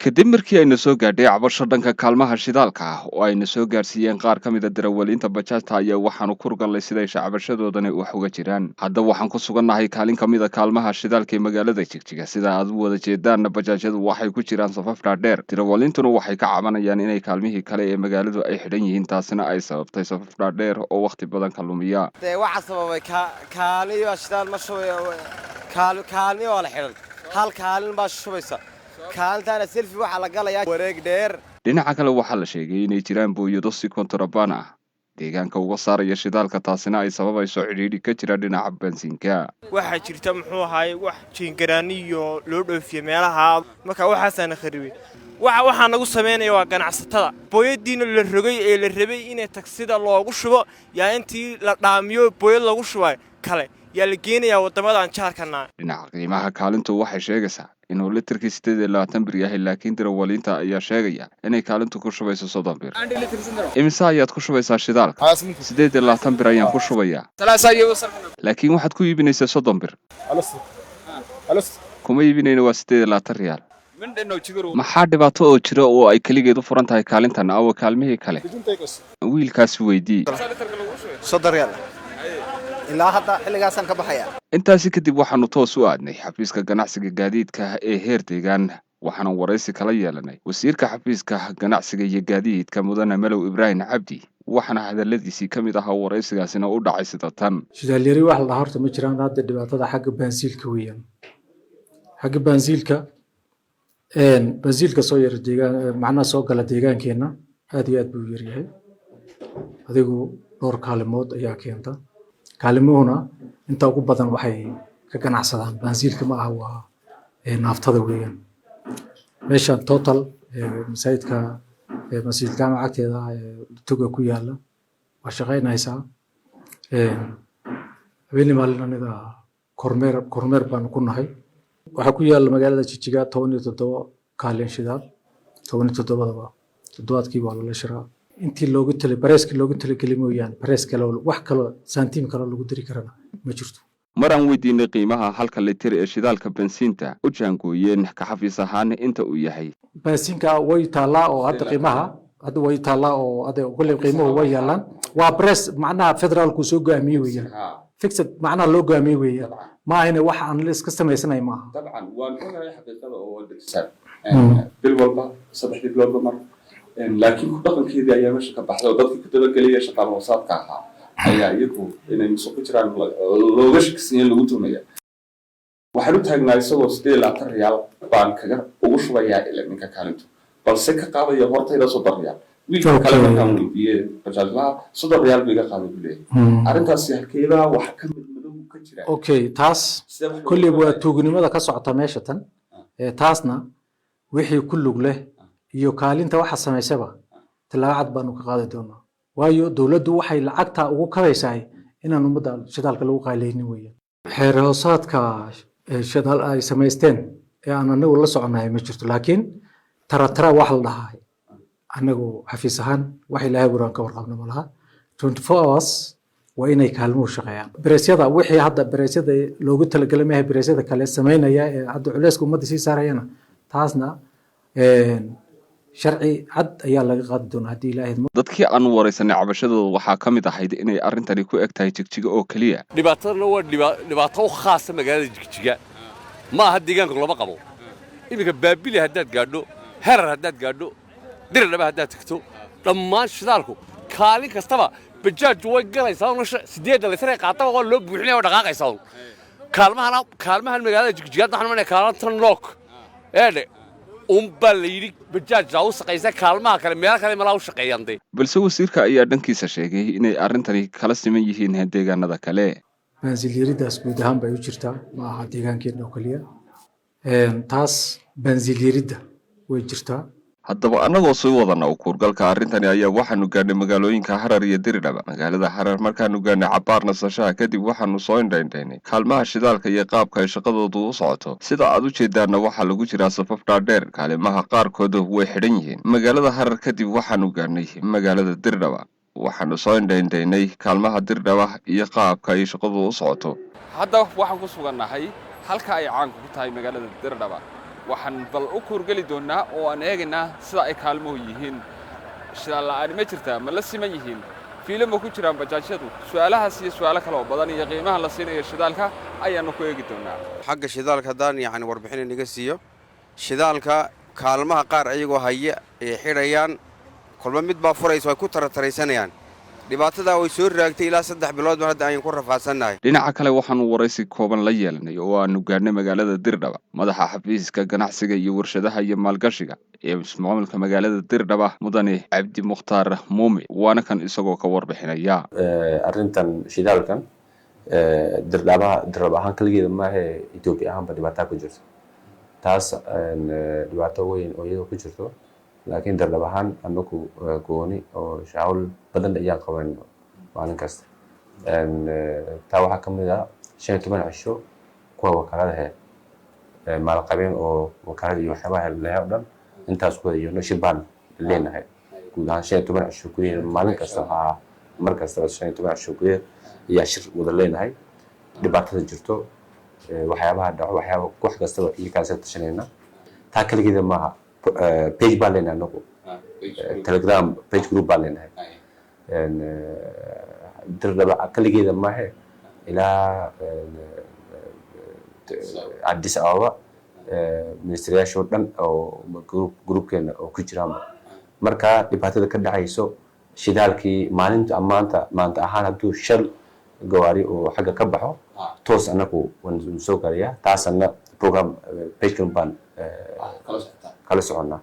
kadib markii ayna soo gaadhay cabasho dhanka kaalmaha shidaalka ah oo ayna soo gaarsiiyeen qaar ka mid ah darawaliinta baajaajta ayaa waxaanu ku rugalnay siday shacabashadoodani wax uga jiraan. Hadda waxaan ku sugannahay kaalin ka mid ah kaalmaha shidaalka ee magaalada Jigjiga. Sida aad u wada jeedaan, bajaajyadu waxay ku jiraan safaf dhaadheer. Darawaliintuna waxay ka cabanayaan inay kaalmihii kale ee magaaladu ay xidhan yihiin, taasina ay sababtay safaf dhaadheer oo waqti badan ka lumiya. waxa sababay kaaliyo shidaal ma shubay kaalmiyo wala xidhan hal kaalin baa shubaysa kaalintana selfie waxa la galayaa wareeg dheer. Dhinaca kale waxaa la sheegay inay jiraan booyado si kootarabaand ah deegaanka uga saaraya shidaalka, taasina ay sababayso cidhiidhi ka jira dhinaca bensiinka. waxa jirta muxuu ahaay wax jiingaraaniyo loo dhoofiyo meelaha marka waxaasana kharibay waxaan nagu sameeyay waa ganacsatada booyadiina la rogay ee la rabay inay taksida loogu shubo yaa intii la dhaamiyo booyad lagu shubay kale yaa la geenayaa wadamada aan jaarkana. Dhinaca qiimaha kaalintu waxay sheegaysaa inuu litirkii 28 bir yahay, laakiin darawaliinta ayaa sheegaya inay kaalintu ku shubayso 30 bir. Imisa ayaad ku shubaysaa shidaalka? 28 bir ayaan ku shubayaa, laakiin waxaad ku iibinaysaa 30 bir. kuma iibinayna waa 28 riyaal. maxaa dhibaato oo jira oo ay kaligeed u furan tahay kaalintan aw kaalmihii kale? wiilkaas weydii. 30 riyaal ilaa hadda xilligaasan ka baxaya. intaasi kadib waxaanu toos u aadnay xafiiska ganacsiga gaadiidka ee heer deegaan, waxaana waraysi kala yeelanay wasiirka xafiiska ganacsiga iyo gaadiidka mudane Malow Ibrahim Cabdi. waxaana hadaladiisii ka mid ahaa waraysigaasina u dhacay sida tan. shidaal yari wax la horta ma jiraan hadda dhibaatada xagga baansiilka weeyaan. xagga baansiilka soo yar deegaan macna soo gala deegaankeena aad iyo aad buu yar yahay. adigu dhowr kaalmood ayaa keenta. kaalmuhuna inta ugu badan waxay ka ganacsadaan baansiilka ma aha waa naaftada weeyaan. meesha total masaajidka masjidka magacteeda tuga ku yaala waa shaqaynaysaa. habeen maalin aniga kormeer baan ku nahay. waxa ku yaala magaalada Jigjiga 17 kaalin shidaal 17 toddobaadkii waa la shiraa. intii loogu talay bareeski loogu talay kelimoyaan barees kale wax kale santiim kale lagu diri karana ma jirto. maraan weydiinay qiimaha halka litir ee shidaalka bensiinta u jaangooyeen ka xafiis ahaan inta uu yahay. bensiinka way taala oo hadda qiimaha hadda way taala oo hadda kulli qiimuhu way yaalaan. waa barees macnaha federaalku soo go'aamiyay weeyaan. fixed macnaha loo go'aamiyay weeyaan. ma ayna wax aan la iska sameysanayn ma aha. dabcan waan ogahay xaqiiqada oo dhigsan bil walba 3 bilood mar laakiin ku dhaqankeedii ayaa meesha ka baxday oo dadkii ku dabagelaya shaqada hoosaadka ahaa ayaa iyagu inay musuq ku jiraan looga shaqsiin lagu tuumaya. waxaan u taagnaa isagoo 28 riyaal baan kaga ugu shubayaa ilaalinka kaalintu, balse ka qaadaya hortayda 30 riyaal. wiilka kale markaan weydiiyey bajaajlaha 30 riyaal biga qaaday buu leeyahay. arrintaasi halkeeda wax ka mid madow ka jira. okay taas kulli waa tuugnimada ka socota meesha tan. taasna wixii ku lug leh iyo kaalinta waxa sameysaba talaacad baanu ka qaadi doonaa. waayo dawladdu waxay lacagta ugu kabaysaa inaan umada shidaalka lagu qaaleeynin weeyaan. xeer hoosaadka shidaal ay sameysteen ee aan anagu la soconahay ma jirto, laakiin tara wax la dhahay anagu xafiis ahaan wax ilaahay waraan ka warqabno malaha. 24 hours waa inay kaalmo shaqeeyaan. bareesyada wixii hadda bareesyada loogu talagalay maahay bareesyada kale sameynaya ee hadda culeysku umada sii saarayana taasna sharci cad ayaa laga qaadi doonaa haddii ilaahay. dadkii aan waraysanay cabashadooda waxaa ka mid ahayd inay arrintani ku eg tahay Jigjiga oo kaliya. dhibaatadana waa dhibaato u khaas ah magaalada Jigjiga, ma aha deegaanka lama qabo. iminka baabili haddaad gaadho, herar haddaad gaadho, dirdhaba haddaad tagto, dhammaan shidaalku kaalin kastaba bajaajtu way galaysaa. 8 litir ay qaataba waa loo buuxinayaa oo dhaqaaqaysaa. kaalmahan magaalada Jigjiga waxaan maleeyaa kaalintan lock baa la yidhi bajaajta u shaqaysa kaalmaha kale meel kale malaha u shaqeeyantay. balse wasiirka ayaa dhankiisa sheegay inay arrintani kala siman yihiin deegaanada kale. baansiil yaridaas guud ahaan bay u jirtaa, ma aha deegaankeena oo kaliya. taas baansiil yarida way jirtaa. haddaba annagoo sii wadana ukuurgalka arrintani ayaa waxaanu gaadhnay magaalooyinka Harar iyo Diridhaba. Magaalada Harar markaanu gaadhnay cabaar nasashaha kadib waxaanu soo indhaynay kaalmaha shidaalka iyo qaabka ay shaqadoodu u socoto. Sida aad u jeedaana waxaa lagu jiraa safaf dhaadheer, kaalimaha qaarkood way xidhan yihiin. Magaalada Harar kadib waxaanu gaadhnay magaalada Diridhaba. waxaanu soo indhaynay kaalmaha Diridhaba iyo qaabka ay shaqadu u socoto. hadda waxaan ku sugannahay halka ay caan ku tahay magaalada Diridhaba. waxaan bal u kurgali doonaa oo aan eegaynaa sida ay kaalmuhu yihiin. shidaal la'aan ma jirtaa, ma la siman yihiin, fiilamo ku jiraan baajaajyadu. su'aalahaas iyo su'aalo kale oo badan iyo qiimaha la siinayo shidaalka ayaanu ku eegi doonaa. xagga shidaalka hadaan warbixin inaga siiyo. shidaalka kaalmaha qaar ayagoo haya ay xidhayaan, kolba mid baa furayso ay ku tartaraysanayaan. dhibaatada way soo raagtay ilaa 3 bilood hadda ayaan ku rafaasanahay. dhinaca kale waxaanu waraysi kooban la yeelanay oo aanu gaadhnay magaalada Diridhaba. madaxa xafiiska ganacsiga iyo warshadaha iyo maalgashiga ee maamulka magaalada Diridhaba mudane Cabdi Mukhtaar Muume waana kan isagoo ka warbixinaya arrintan shidaalkan Diridhaba ahaan kaligeeda ma aha Itoobiya ahaanba dhibaato ku jirto. taas dhibaato weyn oo iyadoo ku jirto, laakiin Diridhaba ahaan anagu gooni oo shaawul badan ayaan qaban maalin kasta. taa waxaa ka mid ah 15 cisho kuwa wakaaladaha maal qabeen oo wakaalada iyo waxyaabaha leeyahay oo dhan intaas ku iyo shibaan leenahay. guud ahaan 15 cisho ku maalin kasta mar kasta 15 cisho ku iyo shir wada leenahay. dhibaatada jirto waxyaabaha dhaco waxyaabo wax kasta iyo kaas tashanayna. taa kaligeeda maaha, page baa leenahay anagu, telegram page group baa leenahay. Diridhaba kaligeeda maaha, ilaa Addis Ababa ministeriyaasha dhan oo groupkeena oo ku jiraan. marka dhibaatada ka dhacayso shidaalkii maanta ahaan hadduu shal gawaari oo xagga ka baxo toos anagu waan soo gaariyaa. taasna program page group baan kala soconaa.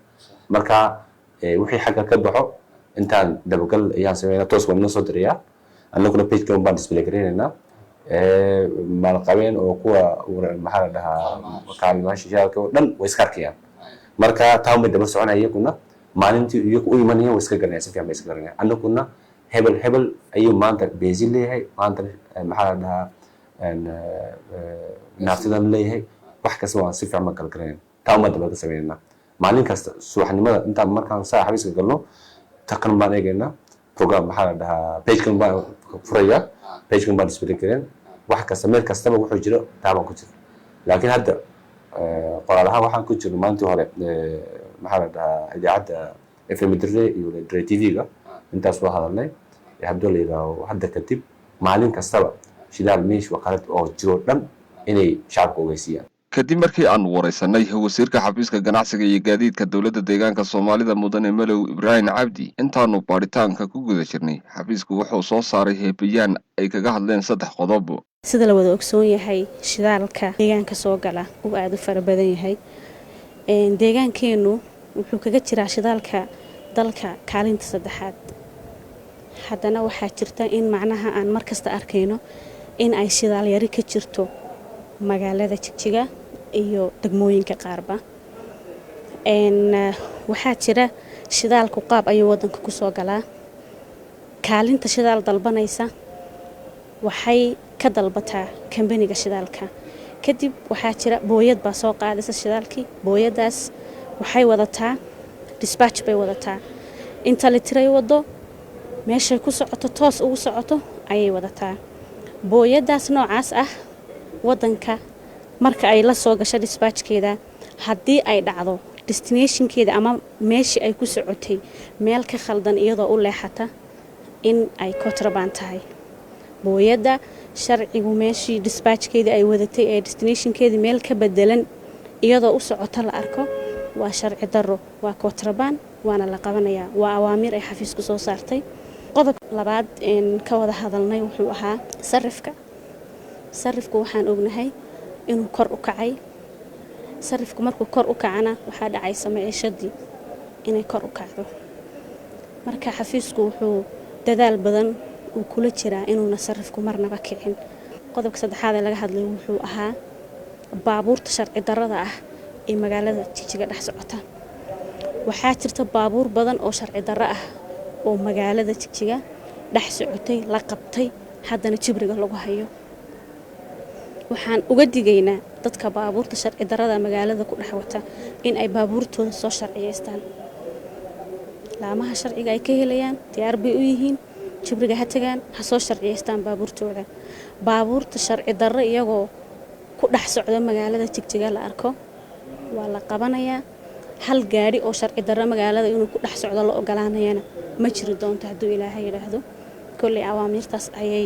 marka wixii xagga ka baxo intaan dabagal ayaan sameeynaa, toos waan soo dirayaa. annaguna page group baan display gareynaa. maal qabeen oo kuwa maxaa la dhahaa kaalmaha shidaalka oo dhan way iska arkayaan. marka taa ma daba soconaya iyaguna maalintii iyagu u imanayaan way iska garanayaan, si fiican bay iska garanayaan. annaguna hebel ayuu maanta benzin leeyahay, maanta maxaa la dhahaa naaftadan leeyahay. wax kasta waan si fiican ma kala garanayaan. taa ma daba ka sameynaa. maalin kasta subaxnimada intaan markaan saa xafiiska galno takan baan eegaynaa. program maxaa la dhahaa page kan baan furaya, page kan baan display gareyn. wax kasta meel kastaba wuxuu jiro taa baan ku jiro. laakiin hadda qoraalaha waxaan ku jiro maalintii hore maxaa la dhahaa idaacadda FM Dire iyo TV-ga intaas waa hadalnay. haddii la yiraahdo hadda kadib maalin kastaba shidaal meesh waqalad oo jiro dhan inay shacabka ogeysiyaan. kadib markii aan waraysanay wasiirka xafiiska ganacsiga iyo gaadiidka dawladda deegaanka Soomaalida mudane Malow Ibrahim Cabdi, intaanu baaritaanka ku guda jirnay xafiisku wuxuu soo saaray heebiyaan ay kaga hadleen 3 qodob. sida la wada ogsoon yahay shidaalka deegaanka soo gala uu aad u fara badan yahay. deegaankeenu wuxuu kaga jiraa shidaalka dalka kaalinta 3aad. haddana waxaa jirta in macnaha aan markasta arkayno in ay shidaal yari ka jirto magaalada Jigjiga iyo degmooyinka qaarba. waxaa jira shidaalku qaab ayuu wadanka ku soo galaa. kaalinta shidaal dalbanaysa waxay ka dalbataa kambaniga shidaalka. kadib waxaa jira booyad baa soo qaadaysa shidaalkii. booyadaas waxay wadataa dispatch bay wadataa. inta la tiray wado meeshay ku socoto toos ugu socoto ayay wadataa. booyadaas noocaas ah wadanka marka ay la soo gasho dispatchkeeda, haddii ay dhacdo destinationkeeda ama meeshii ay ku socotay meel ka khaldan iyadoo u leexata in ay kootarabaand tahay. booyada sharcigu meeshii dispatchkeeda ay wadatay ee destinationkeeda meel ka bedelan iyadoo u socota la arko waa sharci darro, waa kootarabaand, waana la qabanayaa. waa awaamiir ay xafiisku soo saartay. qodob labaad ka wada hadalnay wuxuu ahaa sarifku waxaan ognahay inuu kor u kacay. sarifku markuu kor u kacana waxaa dhacaysa maciishadii inay kor u kacdo. marka xafiisku wuxuu dadaal badan uu kula jiraa inuuna sarifku marnaba kicin. qodobka saddexaad ee laga hadlay wuxuu ahaa baabuurta sharci darrada ah ee magaalada Jigjiga dhex socota. waxaa jirta baabuur badan oo sharci darro ah oo magaalada Jigjiga dhex socotay la qabtay haddana jibriga lagu hayo waxaan uga digaynaa dadka baabuurta sharci darrada magaalada ku dhex wata in ay baabuurtooda soo sharciyeystaan laamaha sharciga ay ka helayaan diyaar bay u yihiin jibriga ha tagaan ha soo sharciyeystaan baabuurtooda baabuurta sharci darro iyagoo ku dhex socda magaalada Jigjiga la arko waa la qabanayaa hal gaari oo sharci darro magaalada inuu ku dhex socdo la ogolaanayana ma jiri doonto hadduu Ilaahay yiraahdo kulli awaamirtaas ayay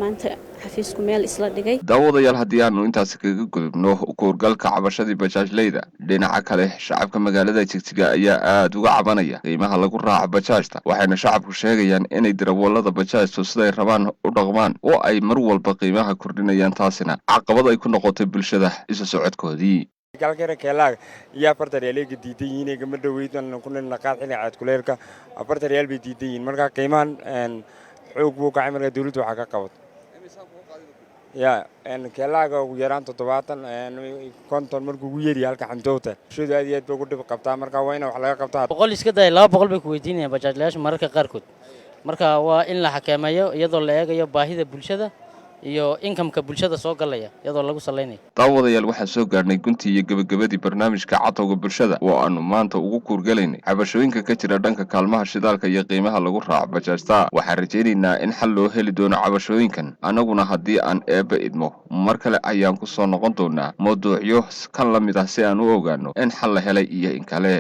maanta xafiisku meel isla dhigay daawadayaal haddii aanu intaas kaga gudubno kuurgalka cabashadii bajaajleyda dhinaca kale shacabka magaalada Jigjiga ayaa aad uga cabanaya qiimaha lagu raaco bajaajta waxayna shacabku sheegayaan inay darawallada bajaajtu siday rabaan u dhaqmaan oo ay mar walba qiimaha kordhinayaan taasina caqabad ay ku noqotay bulshada isu socodkoodii galkara keelaag iyo afartan real ay diidan yihiin gama dhaweydaan ku naqaad xilli caad kuleelka afartan real bay diidan yihiin marka qiimahan xoog buu ka cimarka dawladdu waxa ka qabad ya keelaaga ugu yaraan 70 konton markuu ugu yari halka xamdoota shida aad iyo aad ugu dhib qabtaa marka waa in wax laga qabtaa 100 iska day 200 bay ku weydiinayaan bajaajlayaasha mararka qaarkood marka waa in la xakameeyo iyadoo la eegayo baahida bulshada iyo income-ka bulshada soo galaya iyadoo lagu saleynayo daawadayaal waxaan soo gaarnay guntii iyo gabagabadii barnaamijka cadowga bulshada oo aanu maanta ugu kuurgalaynay cabashooyinka ka jira dhanka kaalmaha shidaalka iyo qiimaha lagu raaco bajaajta waxaan rajaynaynaa in xal loo heli doono cabashooyinkan annaguna haddii aan eebba idmo mar kale ayaan ku soo noqon doonaa mawduucyo kan la mid ah si aan u ogaano in xal la helay iyo in kale